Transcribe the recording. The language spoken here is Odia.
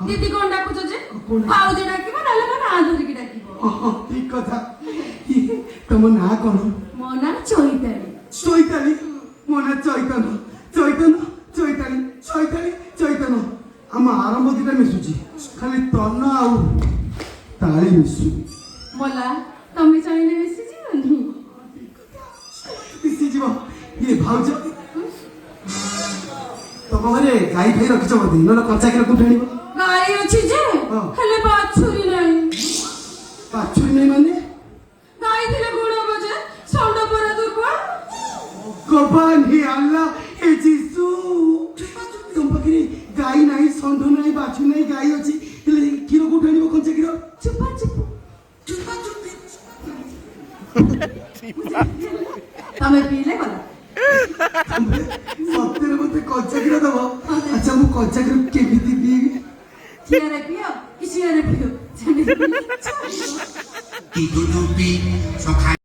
দিদি কোন ডাকুছ যে ভাউজ ডাকিব নালে মো না ধরিকি ডাকিব ঠিক কথা তম না কোন মো না চৈতালি চৈতালি মো না চৈতন্য চৈতন্য চৈতালি চৈতালি চৈতন্য ଆମ ଆରମ୍ଭ ଦିଟା ମିଶୁଛି ଖାଲି ତନ ଆଉ ତାଳି ମିଶୁ ମଲା ତମେ ଚାହିଁଲେ ମିଶି ଯିବନି ମିଶିଯିବ ଇଏ ଭାଉଜ ତମ ଘରେ ଗାଈ ଫାଇ ରଖିଛ ବୋଧେ ନହେଲେ କଞ୍ଚା କ୍ଷୀର କୋଉଠି ଆଣିବ ଗାଈ ଅଛି ଯେ ହେଲେ ବାଛୁରୀ ନାହିଁ ବାଛୁରୀ ନାହିଁ ମାନେ ଗାଈ ଥିଲେ ଗୁଣ ହବ ଯେ ଷଣ୍ଢ ପରା ଦୁର୍ବଳ ଭଗବାନ ହେ ଆଲ୍ଲାହ ହେ ଯିଶୁ ତମ ପାଖରେ ଗାଈ ନାହିଁ ଷଣ୍ଢ ନାହିଁ ବାଛୁରୀ ନାହିଁ ଗାଈ ଅଛି ହେଲେ କ୍ଷୀର କୋଉଠି ଆଣିବ କଞ୍ଚା କ୍ଷୀର ଚୁପା ଚୁପ ତମେ ପିଇଲେ ଗଲା ସତରେ ମତେ କଞ୍ଚା କ୍ଷୀର ଦବ ଆଚ୍ଛା ମୁଁ କଞ୍ଚା କ୍ଷୀର କେମିତି ପିଇବି କ୍ଷୀରରେ ପିଅ କି କ୍ଷୀରରେ ପିଅ